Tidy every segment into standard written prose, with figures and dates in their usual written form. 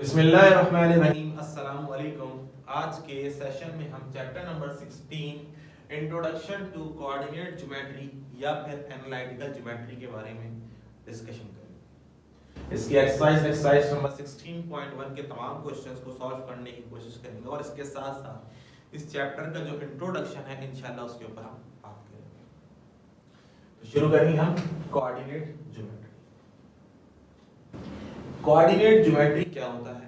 बिस्मिल्लाहिर्रहमानिर्रहीम। अस्सलाम वालेकुम। आज के सेशन में हम chapter number 16 introduction to coordinate geometry या फिर एनालिटिकल ज्योमेट्री के बारे में डिस्कशन करेंगे। इसकी एक्सरसाइज नंबर 16.1 के तमाम क्वेश्चंस को सॉल्व करने की कोशिश करेंगे और इसके साथ साथ इस चैप्टर का जो इंट्रोडक्शन है इंशाल्लाह उसके ऊपर हम बात करेंगे। तो शुरू करेंगे हम कोऑर्डिनेट ज्योमेट्री। कोऑर्डिनेट ज्योमेट्री क्या होता है?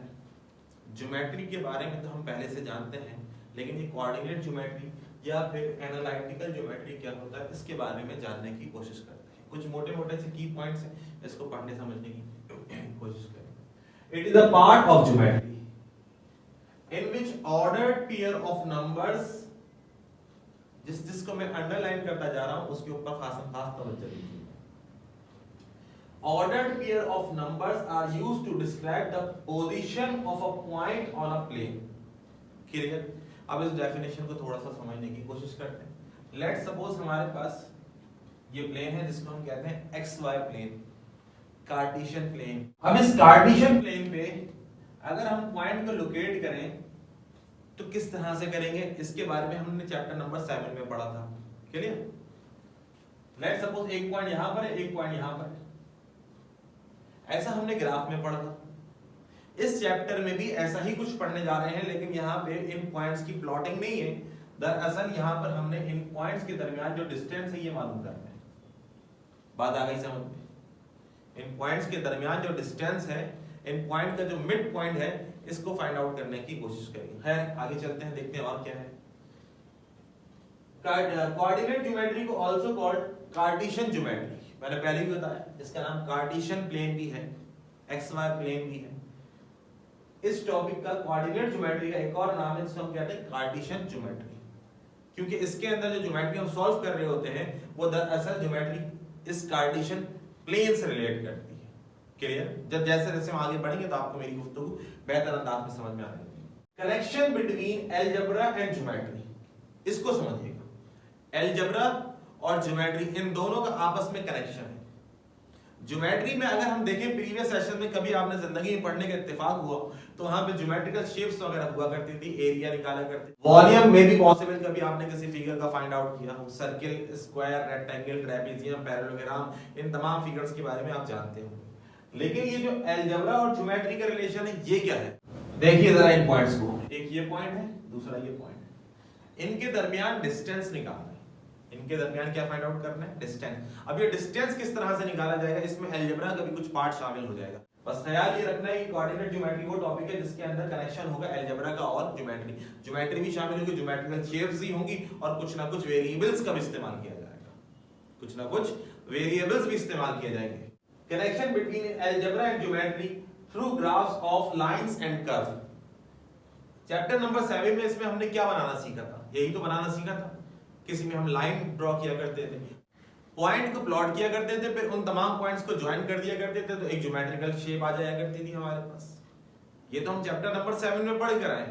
ज्योमेट्री के बारे में तो हम पहले से जानते हैं, लेकिन ये कोऑर्डिनेट ज्योमेट्री या फिर एनालिटिकल ज्योमेट्री क्या होता है इसके बारे में जानने की कोशिश करते हैं। कुछ मोटे-मोटे से की पॉइंट्स हैं, इसको पढ़ने समझने की कोशिश करें। It is a part of geometry in which ordered pair of numbers, जिसको मैं अंडरलाइन करता जा रहा हूं उसके ऊपर खास तवज्जो दीजिए। Ordered pair of numbers are used to describe the position of a point on a plane. Clear? अब इस डेफिनेशन को थोड़ा सा समझने की कोशिश करते हैं। Let's suppose हमारे पास ये प्लेन है जिसको हम कहते हैं XY प्लेन, कार्टेशियन प्लेन। अब इस कार्टेशियन प्लेन पे अगर हम पॉइंट को लोकेट करें तो किस तरह से करेंगे, इसके बारे में हमने चैप्टर नंबर 7 में पढ़ा था। क्लियर? Let's suppose एक पॉइंट यहां पर है, एक पॉइंट यहां पर है, ऐसा हमने ग्राफ में पढ़ा था। इस चैप्टर में भी ऐसा ही कुछ पढ़ने जा रहे हैं, लेकिन यहाँ पे इन पॉइंट्स की प्लॉटिंग नहीं है। दरअसल यहाँ पर हमने इन पॉइंट्स के दरमियान जो डिस्टेंस है ये मालूम करना है। बात आ गई समझ में? इन पॉइंट्स के दरमियान जो डिस्टेंस है, इन पॉइंट का जो मिड पॉइंट है, इसको फाइंड आउट करने की कोशिश करेंगे। खैर आगे चलते हैं, देखते हैं और क्या है। कोऑर्डिनेट ज्योमेट्री को आल्सो कॉल्ड कार्टेशियन ज्योमेट्री, मैंने पहले भी बताया इसका नाम कार्टेशियन प्लेन भी है, XY प्लेन भी है। इस टॉपिक का कोऑर्डिनेट ज्योमेट्री का एक और नाम है जिसको हम कहते हैं कार्टेशियन ज्योमेट्री, क्योंकि इसके अंदर जो ज्योमेट्री हम सॉल्व कर रहे होते हैं वो दरअसल ज्योमेट्री इस कार्टेशियन प्लेन से रिलेट करती है। क्लियर? जब जैसे जैसे हम आगे बढ़ेंगे तो आपको मेरी गुफ्तगू बेहतर अंदाज में समझ में आने लगेगी। Connection between algebra and geometry, इसको समझिएगा। अलजेब्रा और ज्योमेट्री, इन दोनों का आपस में कनेक्शन है। ज्योमेट्री में अगर हम देखें प्रीवियस सेशन में कभी आपने जिंदगी में पढ़ने का इत्तेफाक हुआ तो वहां पे ज्योमेट्रिकल शेप्स वगैरह हुआ करती थी, एरिया निकाला करते, वॉल्यूम में भी पॉसिबल कभी आपने किसी फिगर का फाइंड आउट किया हो, circle, square, rectangle, trapezium, parallelogram, इन तमाम फिगर्स के बारे में आप जानते हो। लेकिन ये जो अलजेब्रा और ज्योमेट्री का रिलेशन है ये क्या है, देखिए जरा इन पॉइंट्स को। एक ये पॉइंट है, दूसरा ये पॉइंट है, इनके दरमियान डिस्टेंस निकालना है। इनके दरमियान क्या फाइंड आउट करना है? डिस्टेंस। अब ये डिस्टेंस किस तरह से निकाला जाएगा, इसमें अलजेब्रा का भी कुछ पार्ट शामिल हो जाएगा। बस ख्याल ये रखना है कि कोऑर्डिनेट ज्योमेट्री वो टॉपिक है जिसके अंदर कनेक्शन होगा अलजेब्रा का और ज्योमेट्री। ज्योमेट्री भी शामिल होगी, ज्योमेट्रिकल शेप्स भी होंगी और कुछ ना कुछ वेरिएबल्स का भी इस्तेमाल किया जाएगा, कुछ ना कुछ वेरिएबल्स भी इस्तेमाल किए जाएंगे। Connection between algebra and geometry through graphs of lines and curve. Chapter number 7 में इसमें हमने क्या बनाना सीखा था? यही तो बनाना सीखा था। किसी में हम लाइन ड्रॉ किया करते थे, पॉइंट को प्लॉट किया करते थे, फिर उन तमाम पॉइंट्स को ज्वाइन कर दिया करते थे तो एक ज्योमेट्रिकल शेप आ जाया करती थी हमारे पास। ये तो हम चैप्टर नंबर 7 में पढ़ कर आए।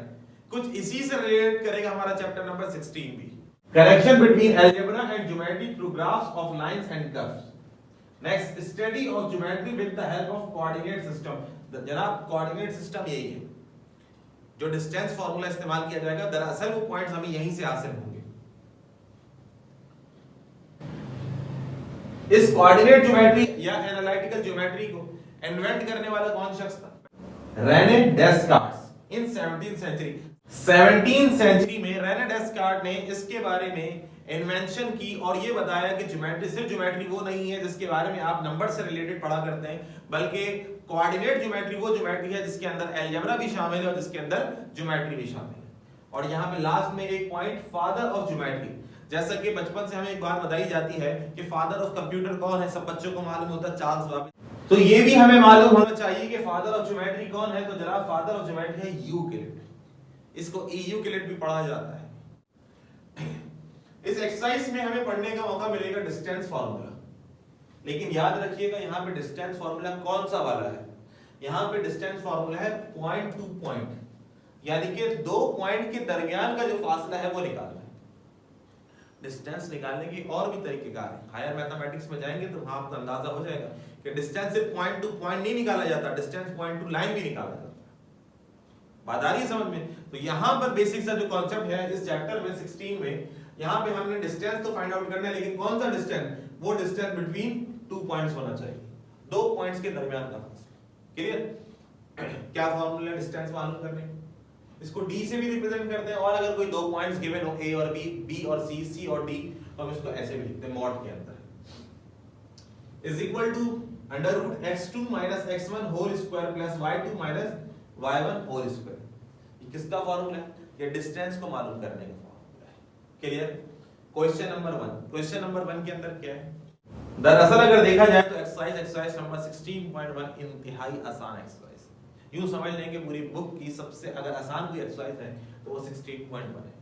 कुछ इसी से रिलेट करेगा हमारा चैप्टर नंबर 16 भी। Connection between algebra and geometry through graphs of lines and curves. Next, study of geometry with the help of coordinate system. जनाब कोऑर्डिनेट सिस्टम यही है, जो डिस्टेंस फार्मूला इस्तेमाल किया जाएगा, दरअसल वो पॉइंट्स हमें यहीं से हासिल होंगे। इस कोऑर्डिनेट ज्योमेट्री या एनालिटिकल ज्योमेट्री को इन्वेंट करने वाला कौन शख्स था? रेने डेस्कार्ट इन 17th सेंचुरी। 17th सेंचुरी में रेने डेस्कार्ट ने इसके बारे में इन्वेंशन की और ये बताया कि ज्योमेट्री सिर्फ ज्योमेट्री वो नहीं है जिसके बारे में आप नंबर से रिलेटेड पढ़ा करते हैं, बल्कि कोऑर्डिनेट ज्योमेट्री वो ज्योमेट्री है जिसके अंदर अलजेब्रा भी शामिल है और जिसके अंदर ज्योमेट्री भी शामिल है। और यहाँ पे लास्ट में एक पॉइंट, फादर ऑफ ज्योमेट्री। जैसा कि बचपन से हमें एक बात बताई जाती है कि फादर ऑफ कंप्यूटर कौन है, सब बच्चों को मालूम होता है, चार्ल्स बाबेज। तो ये भी हमें मालूम होना चाहिए कि फादर ऑफ ज्योमेट्री कौन है। तो जनाब फादर ऑफ ज्योमेट्री है यूक्लिड, इसको यूक्लिड भी पढ़ा जाता है। इस एक्सरसाइज में हमें पढ़ने का मौका मिलेगा डिस्टेंस फार्मूला, लेकिन याद रखिएगा यहाँ पे डिस्टेंस फार्मूला कौन सा वाला है? यहाँ पे डिस्टेंस फार्मूला है पॉइंट टू पॉइंट, यानी कि दो पॉइंट के दरमियान का जो फासला है वो निकालना है। डिस्टेंस निकालने की और भी तरीकेकार है, हायर मैथमेटिक्स में जाएंगे तो वहां आपको अंदाजा हो जाएगा कि डिस्टेंस सिर्फ पॉइंट टू पॉइंट नहीं निकाला जाता, डिस्टेंस पॉइंट टू लाइन भी निकाला जाता है। बात आ रही है समझ में? तो यहाँ पर बेसिक सा जो कॉन्सेप्ट है इस चैप्टर में 16 में, यहाँ पे हमने डिस्टेंस तो फाइंड आउट करना है, लेकिन कौन सा डिस्टेंस? वो डिस्टेंस बिटवीन 2 पॉइंट्स होना चाहिए, 2 पॉइंट्स के दरमियान का फासला। क्लियर? क्या फॉर्मूला है डिस्टेंस मालूम करने? इसको d से भी रिप्रेजेंट करते हैं, और अगर कोई 2 पॉइंट्स गिवन हो a और b, b और c, c और d, तो हम इसको ऐसे भी लिखते हैं मॉड के अंदर, is equal to under root x2 minus x1 whole square plus y2 minus y1 whole square. ये किसका फॉर्मूला है? ये डिस्टेंस को मालूम करने का फॉर्मूला है। Clear? Question number 1, question number 1 के अंदर क्या है? दरअसल अगर देखा जाए तो एक्सरसाइज नंबर 16.1 इंतहाई आसान एक्सरसाइज, यूं समझ लें कि पूरी बुक की सबसे अगर आसान कोई एक्सरसाइज है तो वो 16.1 है।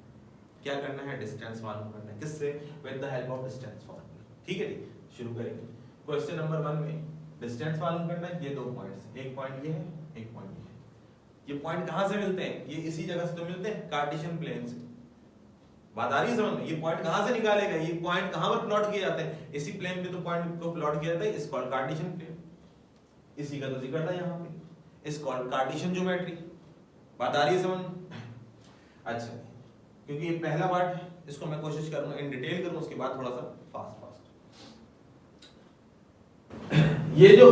क्या करना है? डिस्टेंस मालूम करना है। किससे? With the help of distance formula. ठीक है जी, शुरू करेंगे। क्वेश्चन नंबर 1 में डिस्टेंस मालूम करना है। ये 2 पॉइंट्स, एक पॉइंट ये है, एक पॉइंट ये है। ये पॉइंट कहां से मिलते हैं? ये इसी जगह से तो मिलते हैं, कार्टेशियन प्लेन से। बात आ रही है समझ में? ये पॉइंट कहां से निकाले गए? ये पॉइंट कहां पर प्लॉट किए जाते हैं? इसी प्लेन पे तो पॉइंट को प्लॉट किया जाता है, इस कॉल्ड कार्टेशियन प्लेन। इसी का तो जिक्र था यहां पे, इस कॉल्ड कार्टेशियन ज्योमेट्री। बात आ रही है समझ? अच्छा, क्योंकि ये पहला पार्ट है, इसको मैं कोशिश करूंगा इन डिटेल करूं, उसके बाद थोड़ा सा फास्ट। ये जो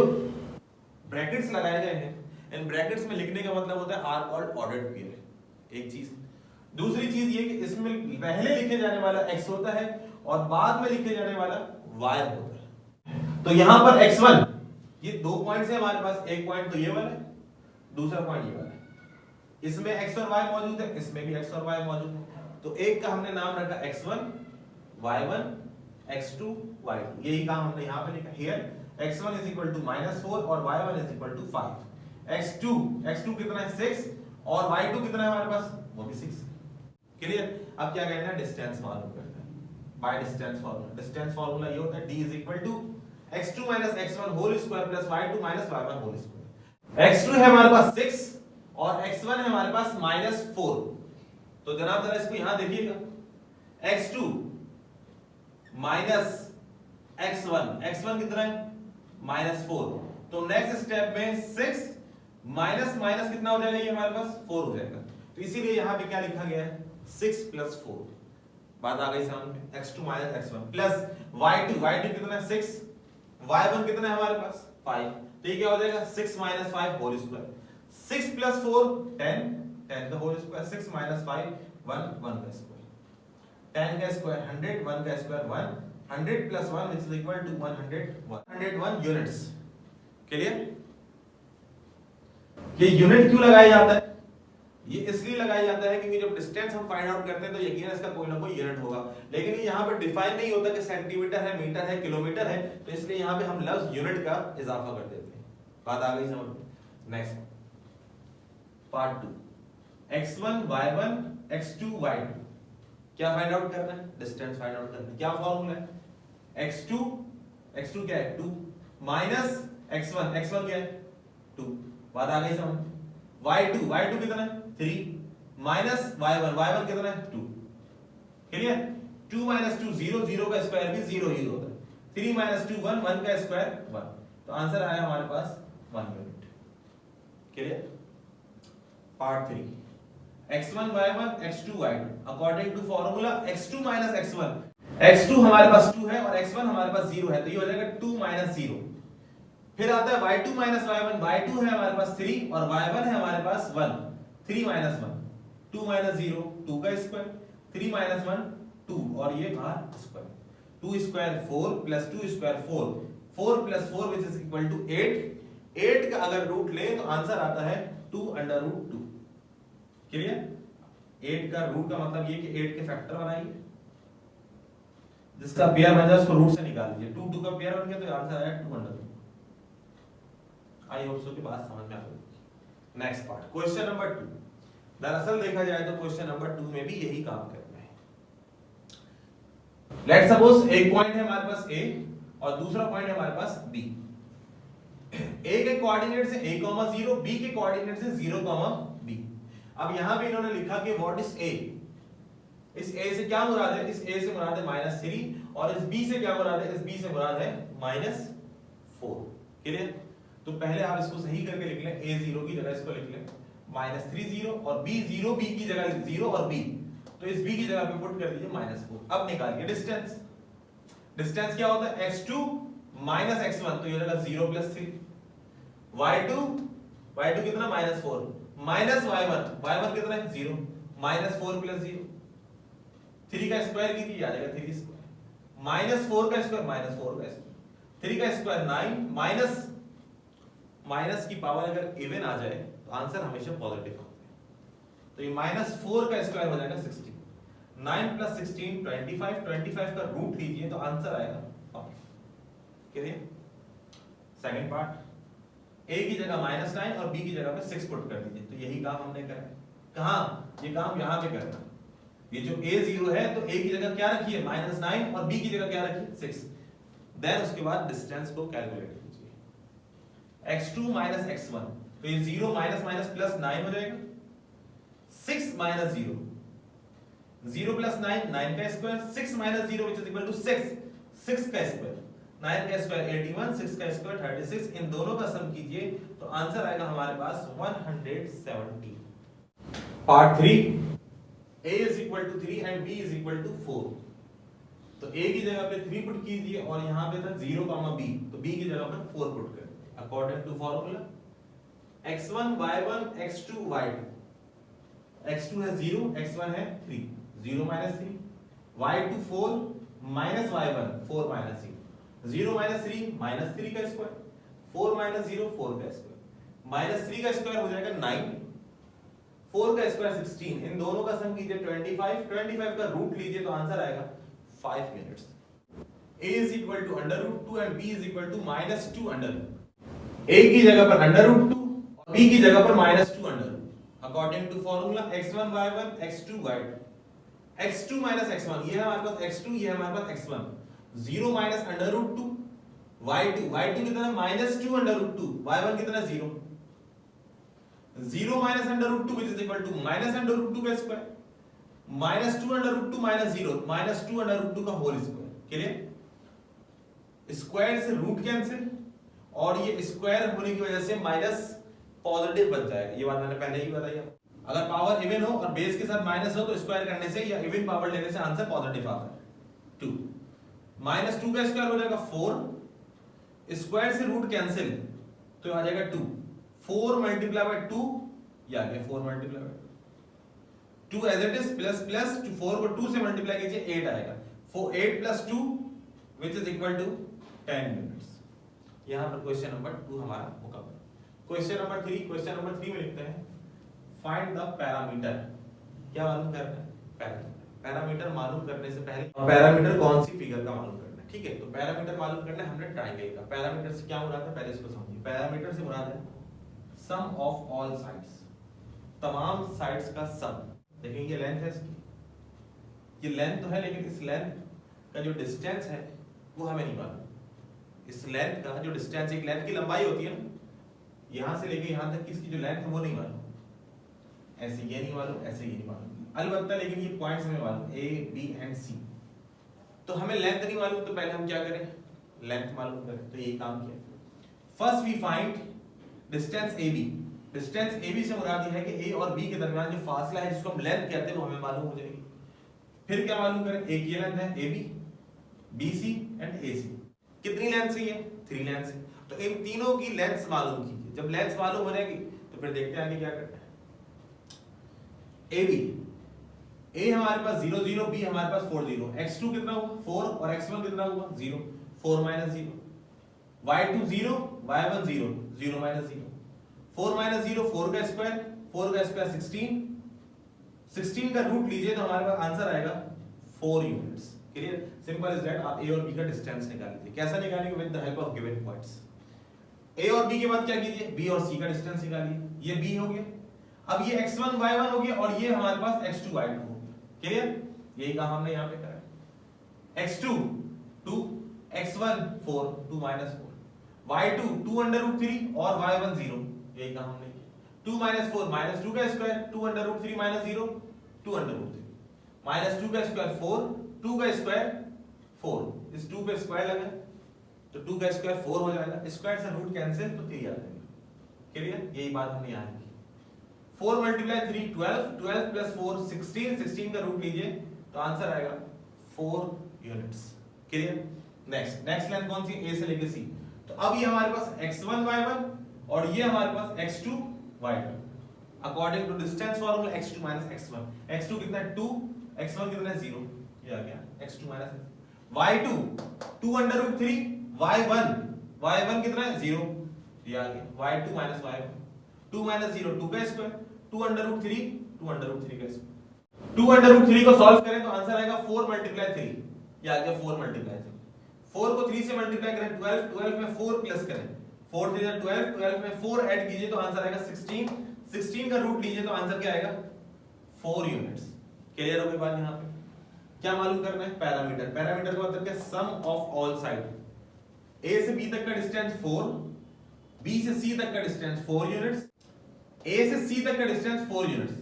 ब्रैकेट्स लगाए गए हैं, इन ब्रैकेट्स में लिखने का मतलब होता है आर कॉल्ड ऑर्डर्ड पेयर, एक चीज। दूसरी चीज ये कि इसमें पहले लिखे जाने वाला x होता है और बाद में लिखे जाने वाला y होता है। तो यहां पर x1, ये 2 पॉइंट्स है हमारे पास, एक पॉइंट तो ये वाला है, दूसरा पॉइंट ये वाला है। इसमें x और y मौजूद है, इसमें भी x और y मौजूद है। तो एक का हमने नाम रखा x1, y1, x2, y2। यही काम हमने यहां पे लिखा। Here x1 is equal to -4 और y1 is equal to 5। x2 कितना है? 6 और y2 कितना है हमारे पास? वो भी 6। क्लियर? अब क्या करना है? डिस्टेंस मालूम करना है by distance formula. Distance formula ये होता है d is equal to x2 minus x1 whole square plus y2 minus y1 whole square। x2 है हमारे पास 6 और x1 है हमारे पास -4। तो जनाब जरा इसको यहां देखिएगा, x2 माइनस x1 कितना है? -4। तो नेक्स्ट स्टेप में 6 माइनस माइनस कितना हो जाएगा? ये हमारे पास 4 हो जाएगा। तो इसीलिए यहां पे क्या लिखा गया है? 6 + 4। बात आ गई समझ में? x2 minus x1 plus y2 कितना है? 6, y1 कितना है हमारे पास? 5। तो ये क्या हो जाएगा? 6 - 5 होल स्क्वायर। 6 + 4 10 का होल स्क्वायर, 6 - 5 1 का स्क्वायर, 10 का स्क्वायर 100, 1 का square 1, 100 + 1 which is equal to 101 units. Clear? ये यूनिट क्यों लगाया जाता है? ये इसलिए लगाया जाता है क्योंकि जब डिस्टेंस हम फाइंड आउट करते हैं तो यकीनन इसका कोई ना कोई यूनिट होगा, लेकिन ये यहाँ पर डिफाइन नहीं होता कि सेंटीमीटर है, मीटर है, किलोमीटर है, तो इसलिए यहाँ पे हम लफ्ज यूनिट का इजाफा कर देते हैं। बात आ गई समझ में? Next part 2, x1 y1 x2 y2। क्या फाइंड आउट करना है? डिस्टेंस फाइंड आउट करना है। क्या फॉर्मूला है? x2 क्या है? 2 माइनस x1 क्या है? 2। बात आ गई समझ? y2 कितना है? 3 माइनस y1 कितना है? 2। क्लियर? 2 - 2 0 का स्क्वायर भी 0 ही होता है। 3 - 2 1 का स्क्वायर 1। तो आंसर आया हमारे पास 1 unit. Clear? Part 3, x1 y1 x2 y2 according to formula x2 - x1। x2 हमारे पास 2 है और x1 हमारे पास 0 है, तो ये हो जाएगा 2 - 0। फिर आता है y2 - y1। y2 है हमारे पास 3 और y1 है हमारे पास 1। 3 - 1 2 - 0 2 का स्क्वायर, 3 - 1 2 और ये बाहर square, 2 square 4 plus 2 square 4, 4 + 4 which is equal to 8। 8 का अगर रूट ले तो आंसर आता है 2√2। क्लियर? 8 का रूट का मतलब ये कि 8 के फैक्टर बनाइए, जिसका पेयर बन जाए उसको रूट से निकाल लीजिए। 2 का पेयर बन गया तो आंसर आया 2√2। आई होप सो की बात समझ में आ गई। Next part, question number 2। दरअसल देखा जाए तो क्वेश्चन नंबर 2 में भी यही काम करना है। लेट्स सपोज एक पॉइंट है हमारे पास A और दूसरा पॉइंट है हमारे पास B। A के कोऑर्डिनेट से a, 0, B के कोऑर्डिनेट से 0, B। अब यहां पे इन्होंने लिखा कि व्हाट इज A। इस A से क्या मुराद है? इस A से मुराद है -3 और इस B से क्या मुराद है? इस B से मुराद है -4। क्लियर? तो पहले आप इसको सही करके लिख लें, A0 की जगह इसको लिख लें -3 0 और b 0 b की जगह 0 और b, तो इस b की जगह पे पुट कर दीजिए -4। अब निकालिए डिस्टेंस। डिस्टेंस क्या होता है x2 -x1, तो ये हो जाएगा 0 + 3। y2 कितना -4 y1 कितना है 0 -4 + 0, 3 का स्क्वायर कीजिए आ जाएगा 3 स्क्वायर -4 का स्क्वायर -4 का स्क्वायर, 3 का स्क्वायर 9 माइनस की पावर अगर इवन आ जाए तो आंसर हमेशा पॉजिटिव आता है। तो ये -4 का स्क्वायर हो जाएगा 16, 9 + 16 25, 25 का रूट लीजिए तो आंसर आएगा 5। क्लियर? सेकंड पार्ट, a की जगह -9 और b की जगह पे 6 पुट कर दीजिए, तो यही काम हमने करा है। कहां? ये काम यहां पे करना है। ये जो a 0 है तो a की जगह क्या रखी है -9 और b की जगह क्या रखी है 6। देन उसके बाद डिस्टेंस को कैलकुलेट कीजिए। x2 -x1, तो ये 0 माइनस प्लस 9 हो जाएगा। 6 - 0, 0 + 9 9 का square, 6 - 0 which is equal to 6, 6 का स्क्वायर, 9 का स्क्वायर 81, 6 का स्क्वायर 36, इन दोनों का सम कीजिए तो आंसर आएगा हमारे पास 170। Part 3, a = 3 and b = 4। तो a की जगह पे 3 पुट कीजिए और यहां पे था 0, b, तो b की जगह पे 4 पुट कर दीजिए according to formula x1 y1 x2 y2। x2 है 0, x1 है 3, 0 - 3, y2 4 y1 4 - 0, 0 - 3 -3 का स्क्वायर, 4 - 0 4 का स्क्वायर, -3 का स्क्वायर हो जाएगा 9, 4 का स्क्वायर 16, इन दोनों का सम कीजिए 25, 25 का रूट लीजिए तो आंसर आएगा 5 minutes. a = √2 and b = -2 a की जगह पर √2 और b की जगह पर -2 according to formula x1 y1 x2 y2। x2 - x1, ये है हमारे पास x2, ये है हमारे पास x1, 0 - √2 y2 कितना -2 √2, y1 कितना 0, 0 - √2 which is equal to -√2 का स्क्वायर, -2 √2 -0 -2 √2 का होल स्क्वायर। क्लियर? स्क्वायर से रूट कैंसिल और ये स्क्वायर होने की वजह से माइनस पॉजिटिव बन जाएगा, ये बात मैंने पहले ही बताई है। अगर पावर इवन हो और बेस के साथ माइनस हो तो स्क्वायर करने से या इवन पावर लेने से आंसर पॉजिटिव आता है। 2 -2 का स्क्वायर हो जाएगा 4, स्क्वायर से रूट कैंसिल तो आ जाएगा 2, 4 × 2 ये आ गया 4 × 2 as it is plus plus 4 को 2 से मल्टीप्लाई कीजिए 8 आएगा, 8 + 2 which is equal to 10 units. यहां पर क्वेश्चन नंबर 2 हमारा मुकम्मल। क्वेश्चन नंबर 3 में लिखते हैं फाइंड द पैरामीटर। क्या मालूम करना है? पैरामीटर मालूम करने से पहले पैरामीटर कौन सी फिगर का मालूम करना है, ठीक है? तो पैरामीटर मालूम करना है हमने ट्रायंगल का। पैरामीटर से क्या मुराद है पहले इसको समझिए। पैरामीटर से मुराद है सम ऑफ ऑल साइड्स, तमाम साइड्स का सम। देखेंगे ये लेंथ है इसकी, ये लेंथ तो है लेकिन इस लेंथ का जो डिस्टेंस है वो हमें नहीं मालूम। इस लेंथ का जो डिस्टेंस, एक लेंथ की लंबाई होती है ना, यहां से लेके यहां तक किसकी जो लेंथ है वो नहीं मालूम, ऐसे ये नहीं मालूम, ऐसे ये नहीं मालूम अलबत्ता, लेकिन ये पॉइंट्स हमें मालूम A, B एंड C। तो हमें लेंथ नहीं मालूम तो पहले हम क्या करें, लेंथ मालूम करें। तो यही काम किया। First we find distance AB। Distance AB से मुराद ये है कि A और B के दरमियान जो फासला है जिसको हम लेंथ कहते हैं वो हमें मालूम हो जाएगी। फिर क्या मालूम करें, एक ये लेंथ है AB, BC एंड AC। कितनी लेंथ चाहिए? 3 लेंथ है। तो इन तीनों की लेंथ मालूम कीजिए। जब लेंथ मालूम हो जाएगी तो फिर देखते हैं आगे क्या करना है। AB, A हमारे पास 0 0, B हमारे पास 4 0, x2 कितना हुआ 4 और x1 कितना हुआ 0, 4 - 0, y2 0 y1 0, 0 - 0, 4 - 0 4 का स्क्वायर, 4 का स्क्वायर 16, 16 का रूट लीजिए तो हमारे पास आंसर आएगा 4 units. Clear? Simple is that. आप A और B का डिस्टेंस निकाल लीजिए। कैसा निकालेंगे? With the help of given points. A और B के बाद क्या कीजिए, B और C का डिस्टेंस निकालिए। ये B हो गया, अब ये x1 y1 हो गया और ये हमारे पास x2 y2 हो गया। क्लियर? यही काम हमने यहां पे करा है। x2 2, x1 4, 2 - 4, y2 2 √3 और y1 0, यही काम हमने किया। 2 - 4 -2 का स्क्वायर, 2 √3 - 0, 2 √3, -2 का स्क्वायर 4, 2 का स्क्वायर 4, इस 2 पे स्क्वायर लगा तो 2 का स्क्वायर 4 हो जाएगा, स्क्वायर से रूट कैंसिल तो 3 आ जाएगा। क्लियर? यही बात हमने यहां की। 4 मल्टीप्लाई 3 12, 12 प्लस 4 16, 16 का रूट लीजिए तो आंसर आएगा 4 यूनिट्स। क्लियर? नेक्स्ट लाइन कौन सी? ए से लेके सी। तो अब ये हमारे पास x1 y1 और ये हमारे पास x2 y2 according to distance formula x2 x1। x2 कितना है 2, x1 कितना है 0, ये आ गया x2 y2 2 under root 3 y1 कितना है 0, ये आ गया y2 y1 2 0 2 का square 2 under root 3 2 under root 3 का स्क्वायर 2 अंडर रूट 3 को सॉल्व करें तो आंसर आएगा 4 मल्टीप्लाई 3, ये आ गया 4 मल्टीप्लाई 3। 4 को 3 से मल्टीप्लाई करें 12, 12 में 4 प्लस करें 4 3 12, 12 में 4 ऐड कीजिए तो आंसर आएगा 16, 16 का रूट लीजिए तो आंसर क्या आएगा 4 यूनिट्स। क्लियर हो गई बात? यहां पे क्या मालूम करना है? पैरामीटर। पैरामीटर का मतलब क्या? सम ऑफ ऑल साइड। ए से बी तक का डिस्टेंस 4, बी से सी तक का डिस्टेंस 4 यूनिट्स, ए से सी तक का डिस्टेंस 4 यूनिट्स।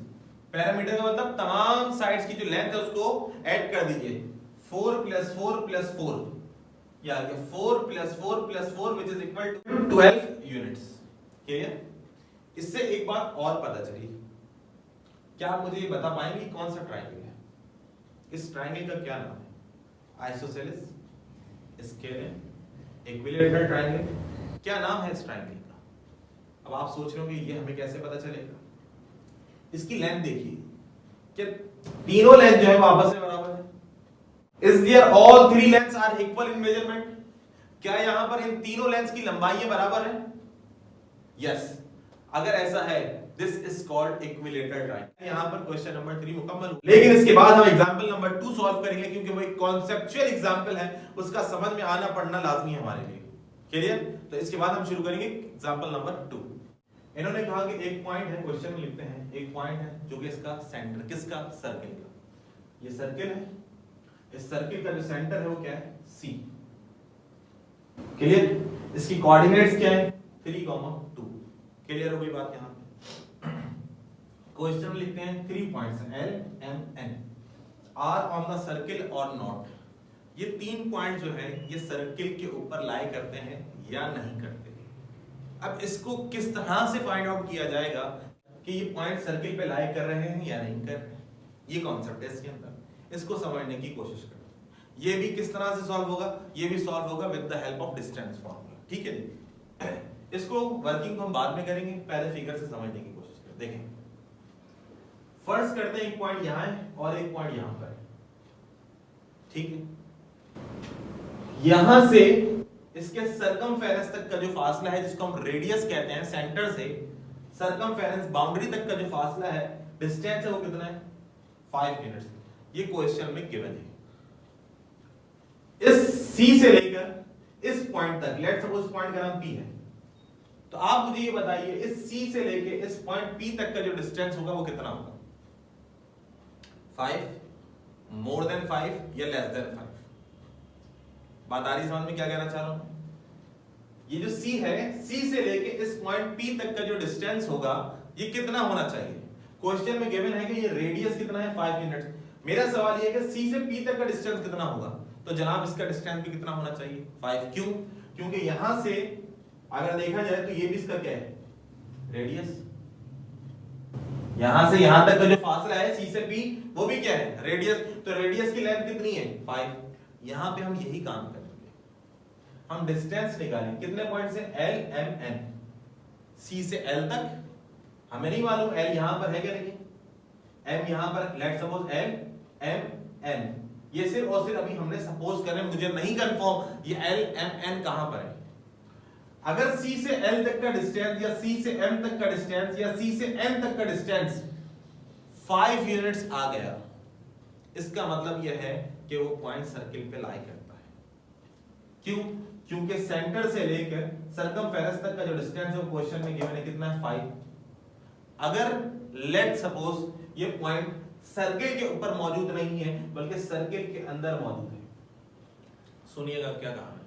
पैरामीटर का मतलब तमाम साइड्स की जो लेंथ है उसको ऐड कर दीजिए 4 प्लस 4 प्लस 4, ये आ गया 4 plus 4 plus 4 which is equal to 12 units. Clear? इससे एक बात और पता चली, क्या आप मुझे ये बता पाएंगे कौन सा ट्रायंगल है? इस ट्रायंगल का क्या नाम है? आइसोसेलेस, स्केलर, इक्विलैटरल ट्रायंगल, क्या नाम है इस ट्रायंगल का? अब आप सोच रहे होंगे ये हमें कैसे पता चलेगा? इसकी लेंथ देखिए, क्या तीनों लेंथ जो है वो आपस में बराबर है? Is there all three lengths are equal in measurement? क्या यहां पर इन तीनों लेंथ्स की लंबाई बराबर है? यस। अगर ऐसा है this is called equilateral triangle. यहां पर क्वेश्चन नंबर 3 मुकम्मल हुआ। लेकिन इसके बाद हम एग्जांपल नंबर 2 सॉल्व करेंगे क्योंकि वो एक कॉन्सेप्चुअल एग्जांपल है, उसका समझ में आना पड़ना लाजमी है हमारे लिए। क्लियर? तो इसके बाद हम शुरू करेंगे एग्जांपल नंबर 2। इन्होंने कहा कि एक पॉइंट है, क्वेश्चन में लिखते हैं एक पॉइंट है जो कि इसका सेंटर, किसका? सर्किल का। ये सर्किल है, इस सर्किल का जो सेंटर है वो क्या है? सी। क्लियर? इसकी कोऑर्डिनेट्स क्या है? 3, 2। क्लियर हो गई बात? यहां क्वेश्चन में लिखते हैं 3 points L, M, N are on the circle और नॉट। ये 3 पॉइंट जो है ये सर्किल के ऊपर लाई करते हैं या नहीं करते। अब इसको किस तरह से फाइंड आउट किया जाएगा कि ये पॉइंट सर्किल पे लाई कर रहे हैं या नहीं कर रहे हैं, ये कॉन्सेप्ट है इसके अंदर। इसको समझने की कोशिश करें। ये भी किस तरह से सॉल्व होगा? ये भी सॉल्व होगा with the help of distance formula. ठीक है जी? इसको वर्किंग को हम बाद में करेंगे, पहले फिगर से समझने की कोशिश करें। देखें, फर्स्ट करते हैं एक पॉइंट यहां है और एक पॉइंट यहां पर है। ठीक है? यहां से इसके सर्कमफेरेंस तक का जो फासला है जिसको हम रेडियस कहते हैं, सेंटर से सर्कमफेरेंस बाउंड्री तक का जो फासला है, डिस्टेंस है वो कितना है? 5 यूनिट्स। ये क्वेश्चन में गिवन है। इस सी से लेकर इस पॉइंट तक, लेट्स सपोज पॉइंट का नाम पी है, तो आप मुझे ये बताइए इस सी से लेके इस पॉइंट पी तक का जो डिस्टेंस होगा वो कितना होगा? 5, मोर देन 5 या लेस देन 5? बात आ रही समझ में क्या कहना चाह रहा हूं? ये जो सी है, सी से लेके इस पॉइंट पी तक का जो डिस्टेंस होगा ये कितना होना चाहिए? क्वेश्चन में गिवन है कि ये रेडियस कितना है? 5 यूनिट्स। मेरा सवाल ये है कि सी से पी तक का डिस्टेंस कितना होगा? तो जनाब इसका डिस्टेंस भी कितना होना चाहिए? 5। क्यों? क्योंकि यहां से अगर देखा जाए तो ये भी इसका क्या है? रेडियस। यहां से यहां तक का जो फासला है सी से पी वो भी क्या है? रेडियस। तो रेडियस की लेंथ कितनी है? 5। यहां पे हम यही काम करेंगे, हम डिस्टेंस निकालेंगे कितने पॉइंट से? L, M, N। C से L तक हमें नहीं मालूम L यहां पर है क्या नहीं, M यहां पर, let's suppose L, M, N। ये सिर्फ और सिर्फ अभी हमने सपोज कर रहे हैं, मुझे नहीं कंफर्म ये L, M, N कहां पर है। अगर C से L तक का डिस्टेंस या C से M तक का डिस्टेंस या C से N तक का डिस्टेंस 5 यूनिट्स आ गया, इसका मतलब यह है कि वो पॉइंट सर्किल पे लाई करता है। क्यों? क्योंकि सेंटर से लेकर सर्कमफेरेंस तक का जो डिस्टेंस है वो क्वेश्चन में गिवन है कितना है? 5। अगर लेट सपोज ये पॉइंट सर्किल के ऊपर मौजूद नहीं है बल्कि सर्किल के अंदर मौजूद है, सुनिएगा क्या कहा मैंने।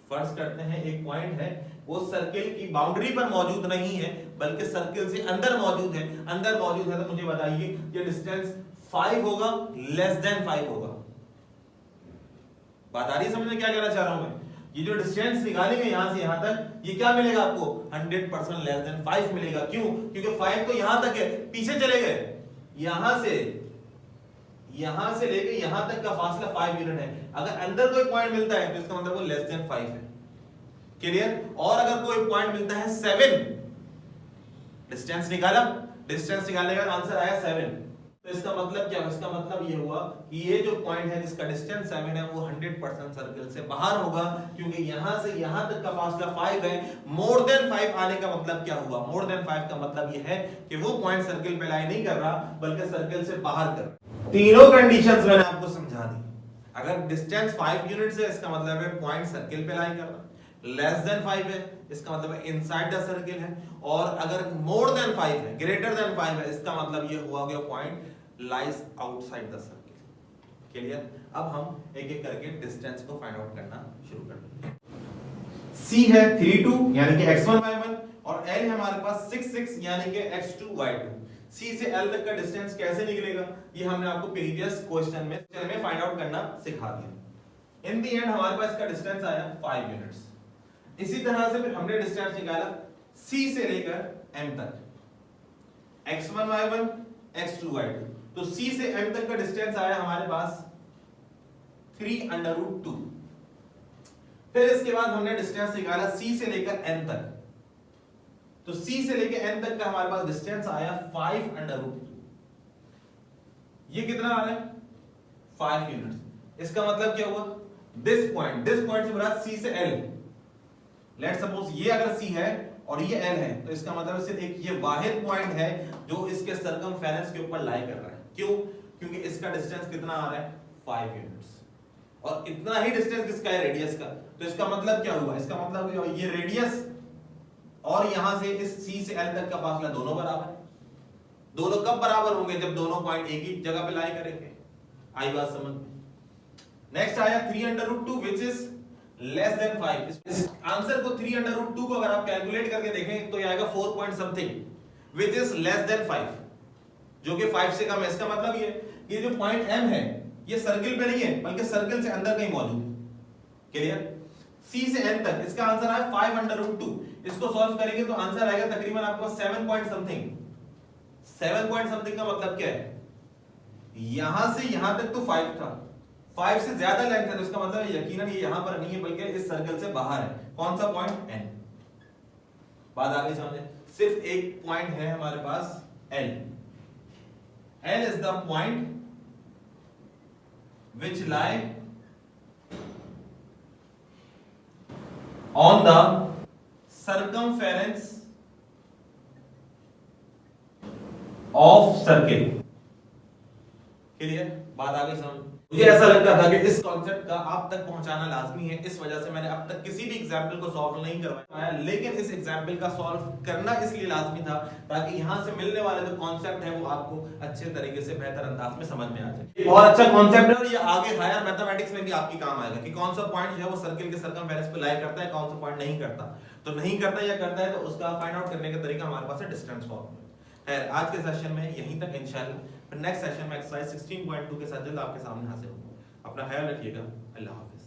फर्ज करते हैं एक पॉइंट है वो सर्किल की बाउंड्री पर मौजूद नहीं है बल्कि सर्किल से अंदर मौजूद है। अंदर मौजूद है तो मुझे बताइए ये डिस्टेंस 5 होगा, लेस देन 5 होगा? बात आ रही है समझ में क्या कहना चाह रहा हूं मैं? ये जो डिस्टेंस निकालेंगे यहां से यहां तक, ये क्या मिलेगा आपको 100% लेस देन 5 मिलेगा। क्यों? क्योंकि 5 तो यहां तक है, पीछे चले गए, यहां से लेके यहां तक का फासला 5 यूनिट है। अगर अंदर कोई पॉइंट मिलता है तो इसका मतलब वो लेस देन 5 है। क्लियर? और अगर कोई पॉइंट मिलता है 7, डिस्टेंस निकाला, डिस्टेंस निकालने का आंसर आया 7, तो इसका मतलब क्या? इसका मतलब ये हुआ कि ये जो पॉइंट है जिसका डिस्टेंस 7 है वो 100% सर्कल से बाहर होगा, क्योंकि यहां से यहां तक का फासला 5 है। मोर देन 5 आने का मतलब क्या हुआ? मोर देन 5 का मतलब ये है कि वो पॉइंट सर्कल पे लाई नहीं कर रहा बल्कि सर्कल से बाहर कर रहा। तीनों कंडीशंस मैंने आपको समझा दी। अगर डिस्टेंस 5 यूनिट्स है इसका मतलब है पॉइंट सर्कल पे लाई कर रहा, लेस देन 5 है इसका मतलब है इनसाइड द सर्कल है, और अगर मोर देन 5 है, ग्रेटर देन 5 है, इसका मतलब ये हुआ कि point lies outside the circle. Clear? अब हम एक एक करके डिस्टेंस को फाइंड आउट करना शुरू करते हैं। C है 3 2 यानी कि x1 y1, और L है हमारे पास 6 6 यानी कि x2 y2। C से L तक का डिस्टेंस कैसे निकलेगा ये हमने आपको प्रीवियस क्वेश्चन में फाइंड आउट करना सिखा दिया। इन द एंड हमारे पास इसका डिस्टेंस आया 5 यूनिट्स। इसी तरह से फिर हमने डिस्टेंस निकाला C से लेकर M तक, x1 y1 x2 y2। तो C से M तक का डिस्टेंस आया हमारे पास 3√2। फिर इसके बाद हमने डिस्टेंस निकाला C से लेकर N तक, तो C से लेकर N तक का हमारे पास डिस्टेंस आया 5√2। ये कितना आ रहा है? 5 यूनिट्स। इसका मतलब क्या हुआ? दिस पॉइंट से मुराद C से L। लेट सपोज ये अगर C है और ये L है, तो इसका मतलब सिर्फ एक ये वाहिद पॉइंट है जो इसके सर्कमफेरेंस के ऊपर लाई कर रहा है। क्यों? क्योंकि इसका डिस्टेंस कितना आ रहा है? 5 यूनिट्स, और इतना ही डिस्टेंस किसका है? रेडियस का। तो इसका मतलब क्या हुआ? इसका मतलब हुआ ये रेडियस और यहां से इस C से L तक का फासला दोनों बराबर है। दोनों कब बराबर होंगे? जब दोनों पॉइंट एक ही जगह पे लाई करेंगे। आई बात समझ में? नेक्स्ट आया 3√2 which is लेस देन 5। इस आंसर को 3√2 को अगर आप कैलकुलेट करके देखें तो ये आएगा 4 point something which is less than 5, जो कि 5 से कम है। इसका मतलब ये जो पॉइंट M है ये सर्कल पे नहीं है बल्कि सर्कल से अंदर कहीं मौजूद है। क्लियर? C से N तक इसका आंसर आया 5√2। इसको सॉल्व करेंगे तो आंसर आएगा तकरीबन आपको 7 पॉइंट समथिंग। 7 पॉइंट समथिंग का मतलब क्या है? यहां से यहां तक तो 5 था, 5 से ज्यादा लेंथ है, तो इसका मतलब यकीनन ये यहां पर नहीं है बल्कि इस सर्कल से बाहर है। कौन सा पॉइंट? N। बात आगे समझे? सिर्फ एक पॉइंट है हमारे पास L। L is the point which lie on the circumference of circle। Clear? बात आगे समझ? मुझे ऐसा लगता था कि इस कॉन्सेप्ट का आप तक पहुंचाना लाजमी है, इस वजह से मैंने अब तक किसी भी एग्जाम्पल को सॉल्व नहीं करवाया, लेकिन इस एग्जाम्पल का सॉल्व करना इसलिए लाजमी था ताकि यहां से मिलने वाले जो कॉन्सेप्ट है वो आपको अच्छे तरीके से बेहतर अंदाज में समझ में आ जाए। बहुत अच्छा कॉन्सेप्ट है और ये आगे हायर मैथमेटिक्स में भी आपकी काम आएगा कि कौन सा पॉइंट जो है वो सर्कल के सर्कमफेरेंस पे लाई करता है, कौन सा पॉइंट नहीं करता। तो नहीं करता या करता है तो उसका फाइंड आउट करने का तरीका हमारे पास है डिस्टेंस फॉर्मूला। खैर आज के सेशन में यहीं तक इंशाल्लाह, फिर नेक्स्ट सेशन में एक्सरसाइज 16.2 के साथ जल्द आपके सामने हाजिर होगा। अपना ख्याल रखिएगा। अल्लाह हाफिज़।